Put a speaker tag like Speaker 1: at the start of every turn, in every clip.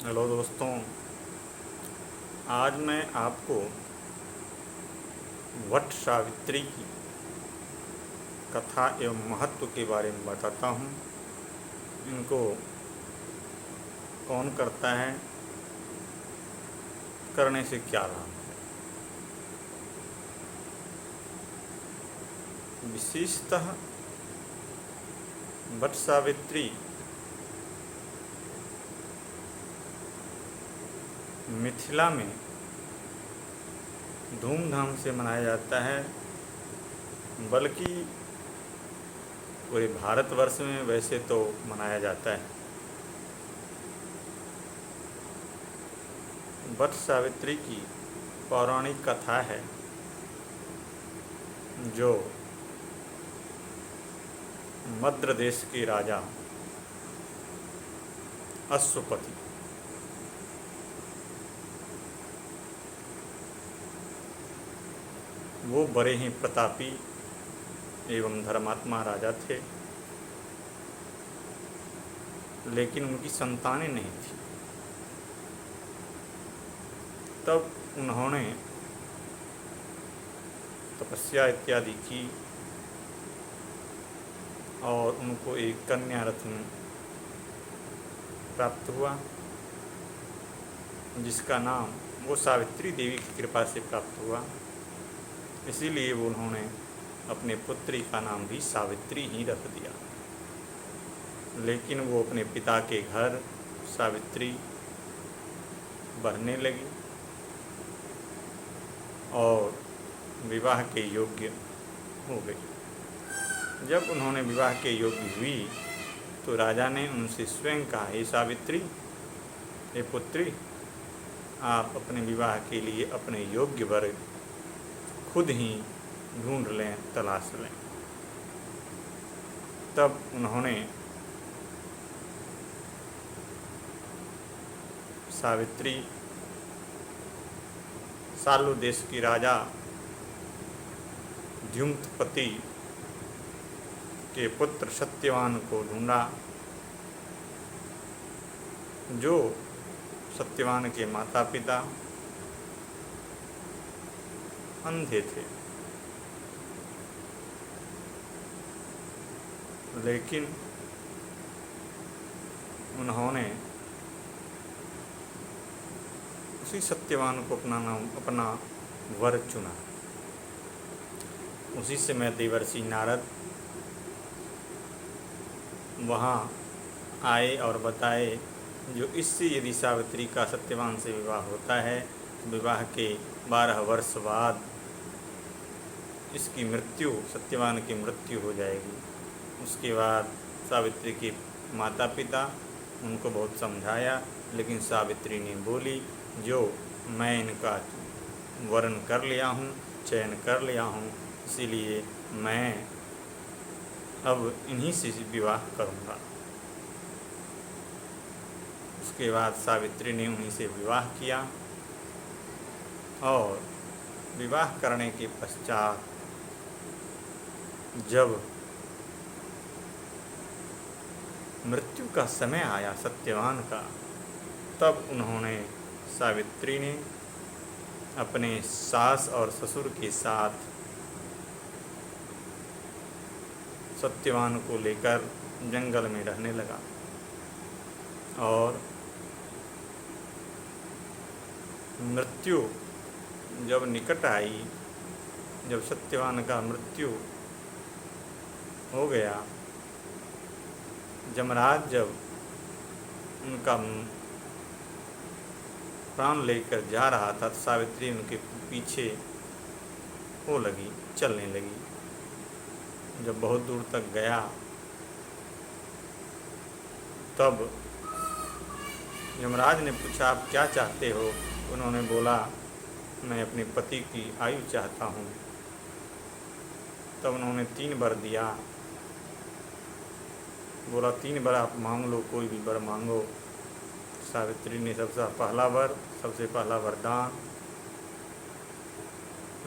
Speaker 1: Hello दोस्तों, आज मैं आपको वट सावित्री की कथा एवं महत्व के बारे में बताता हूँ। इनको कौन करता है, करने से क्या लाभ है। विशेषतः वट सावित्री मिथिला में धूमधाम से मनाया जाता है, बल्कि पूरे भारतवर्ष में वैसे तो मनाया जाता है। वट सावित्री की पौराणिक कथा है जो मद्र देश के राजा अश्वपति वो बड़े ही प्रतापी एवं धर्मात्मा राजा थे, लेकिन उनकी संतानें नहीं थी। तब उन्होंने तपस्या इत्यादि की और उनको एक कन्या रत्न प्राप्त हुआ, जिसका नाम वो सावित्री देवी की कृपा से प्राप्त हुआ। इसीलिए वो उन्होंने अपने पुत्री का नाम भी सावित्री ही रख दिया। लेकिन वो अपने पिता के घर सावित्री बढ़ने लगी और विवाह के योग्य हो गई। जब उन्होंने विवाह के योग्य हुई तो राजा ने उनसे स्वयं कहा, हे सावित्री, हे पुत्री, आप अपने विवाह के लिए अपने योग्य वर खुद ही ढूंढ लें, तलाश लें। तब उन्होंने सावित्री सालू देश की राजा द्युम्नपति के पुत्र सत्यवान को ढूंढा, जो सत्यवान के माता पिता अंधे थे, लेकिन उन्होंने उसी सत्यवान को अपना वर चुना। उसी समय देवर्षि नारद वहाँ आए और बताए, जो इससे यदि सावित्री का सत्यवान से विवाह होता है तो विवाह के 12 वर्ष बाद इसकी मृत्यु, सत्यवान की मृत्यु हो जाएगी। उसके बाद सावित्री के माता पिता उनको बहुत समझाया, लेकिन सावित्री ने बोली, जो मैं इनका वर्ण कर लिया हूँ, चयन कर लिया हूँ, इसीलिए मैं अब इन्हीं से विवाह करूँगा। उसके बाद सावित्री ने उन्हीं से विवाह किया और विवाह करने के पश्चात जब मृत्यु का समय आया सत्यवान का, तब उन्होंने सावित्री ने अपने सास और ससुर के साथ सत्यवान को लेकर जंगल में रहने लगा। और मृत्यु जब निकट आई, जब सत्यवान का मृत्यु हो गया, यमराज जब उनका प्राण लेकर जा रहा था, सावित्री उनके पीछे हो लगी, चलने लगी। जब बहुत दूर तक गया, तब यमराज ने पूछा, आप क्या चाहते हो? उन्होंने बोला, मैं अपने पति की आयु चाहता हूँ। तब उन्होंने 3 वर दिया, बोला 3 वर आप मांग लो, कोई भी वर मांगो। सावित्री ने सबसे पहला वरदान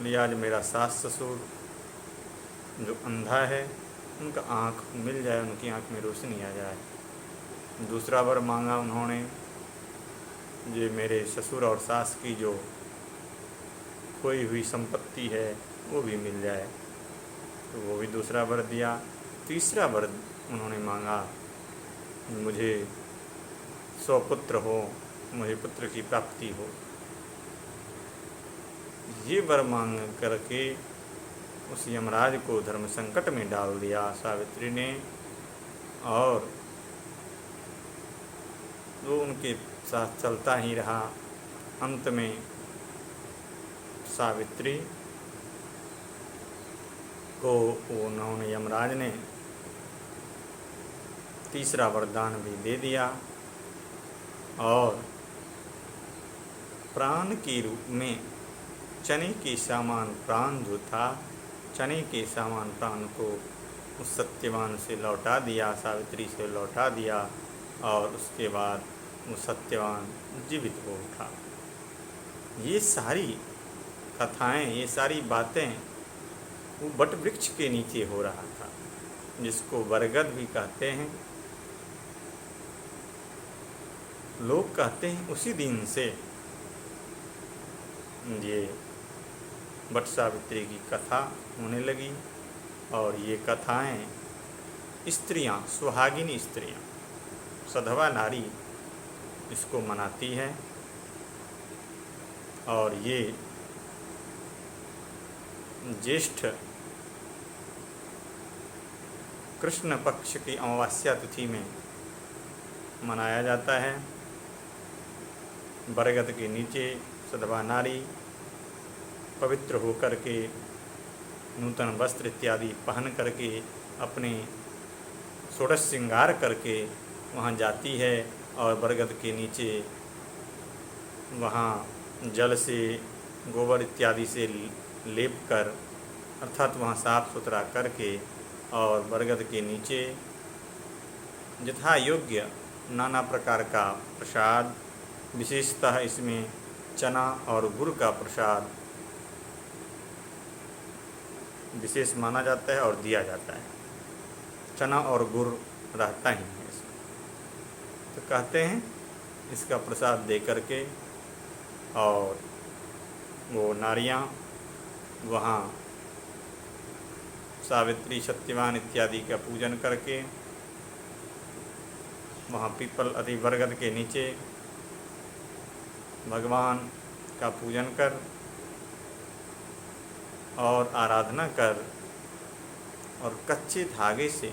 Speaker 1: लिया, आज मेरा सास ससुर जो अंधा है उनका आँख मिल जाए, उनकी आँख में रोशनी आ जाए। दूसरा वर मांगा उन्होंने जो मेरे ससुर और सास की जो खोई हुई संपत्ति है वो भी मिल जाए। तो वो भी दूसरा वर दिया। तीसरा वर उन्होंने मांगा, मुझे 100 पुत्र हो, मुझे पुत्र की प्राप्ति हो। ये वर मांग करके उस यमराज को धर्म संकट में डाल दिया सावित्री ने, और वो उनके साथ चलता ही रहा। अंत में सावित्री को उन्होंने यमराज ने तीसरा वरदान भी दे दिया, और प्राण के रूप में चने के समान प्राण जो था, चने के समान प्राण को उस सत्यवान से लौटा दिया, सावित्री से लौटा दिया, और उसके बाद वो सत्यवान जीवित हो उठा। ये सारी कथाएं, ये सारी बातें वो बट वृक्ष के नीचे हो रहा था, जिसको बरगद भी कहते हैं। लोग कहते हैं उसी दिन से ये बट सावित्री की कथा होने लगी, और ये कथाएं स्त्रियां, सुहागिनी स्त्रियां, सधवा नारी इसको मनाती है। और ये ज्येष्ठ कृष्ण पक्ष की अमावस्या तिथि में मनाया जाता है। बरगद के नीचे सधवा नारी पवित्र होकर के नूतन वस्त्र इत्यादि पहन करके अपने षोडश श्रृंगार करके वहाँ जाती है, और बरगद के नीचे वहाँ जल से, गोबर इत्यादि से लेप कर, अर्थात वहाँ साफ सुथरा करके, और बरगद के नीचे यथा योग्य नाना प्रकार का प्रसाद, विशेषतः इसमें चना और गुड़ का प्रसाद विशेष माना जाता है और दिया जाता है। चना और गुड़ रहता ही है इसमें। तो कहते हैं इसका प्रसाद दे करके, और वो नारियां वहाँ सावित्री, सत्यवान इत्यादि का पूजन करके, वहाँ पीपल अति बरगद के नीचे भगवान का पूजन कर और आराधना कर, और कच्चे धागे से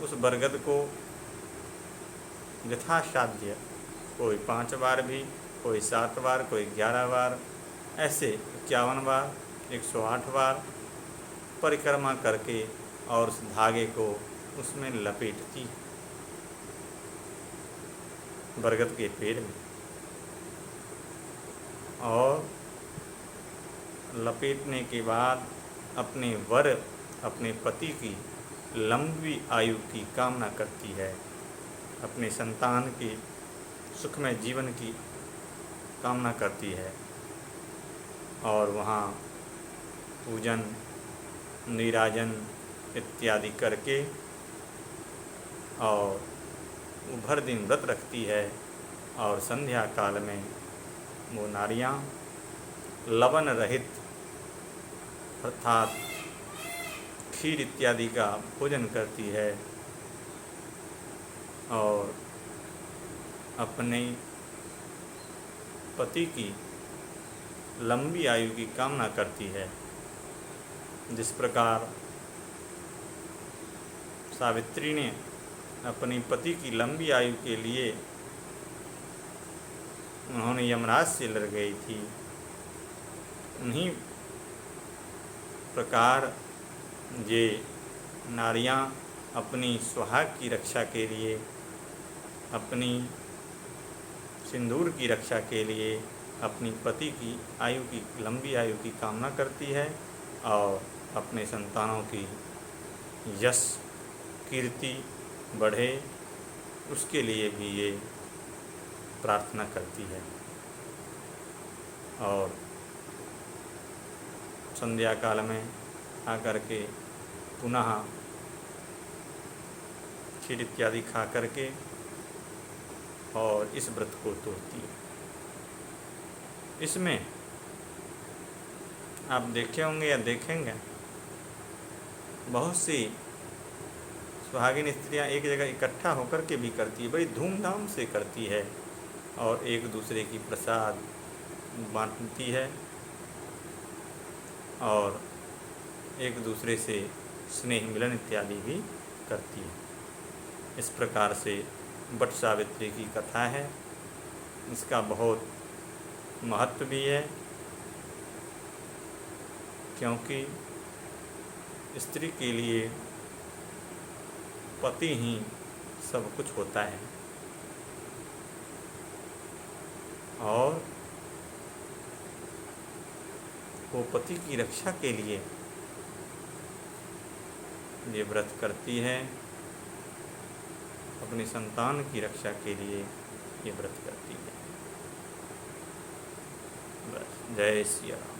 Speaker 1: उस बरगद को यथासाध्य, कोई 5 बार भी, कोई 7 बार, कोई 11 बार, ऐसे 51 बार, 108 बार परिक्रमा करके, और उस धागे को उसमें लपेटती बरगद के पेड़ में, और लपेटने के बाद अपने वर, अपने पति की लंबी आयु की कामना करती है, अपने संतान की सुखमय जीवन की कामना करती है। और वहाँ पूजन, नीराजन इत्यादि करके, और वो भर दिन व्रत रखती है, और संध्या काल में वो नारियां लवण रहित अर्थात खीर इत्यादि का भोजन करती है, और अपने पति की लंबी आयु की कामना करती है। जिस प्रकार सावित्री ने अपने पति की लंबी आयु के लिए उन्होंने यमराज से लड़ गई थी, उन्हीं प्रकार ये नारियां अपनी सुहाग की रक्षा के लिए, अपनी सिंदूर की रक्षा के लिए अपनी पति की आयु की, लंबी आयु की कामना करती है, और अपने संतानों की यश कीर्ति बढ़े उसके लिए भी ये प्रार्थना करती है। और संध्या काल में आकर के पुनः खीर इत्यादि खा करके और इस व्रत को तोड़ती है। इसमें आप देखे होंगे या देखेंगे, बहुत सी सुहागिन स्त्रियां एक जगह इकट्ठा होकर के भी करती है, बड़ी धूमधाम से करती है और एक दूसरे की प्रसाद बांटती है और एक दूसरे से स्नेह मिलन इत्यादि भी करती है। इस प्रकार से वट सावित्री की कथा है। इसका बहुत महत्व भी है, क्योंकि स्त्री के लिए पति ही सब कुछ होता है और वो पति की रक्षा के लिए ये व्रत करती है, अपनी संतान की रक्षा के लिए ये व्रत करती है। बस, जय श्री राम।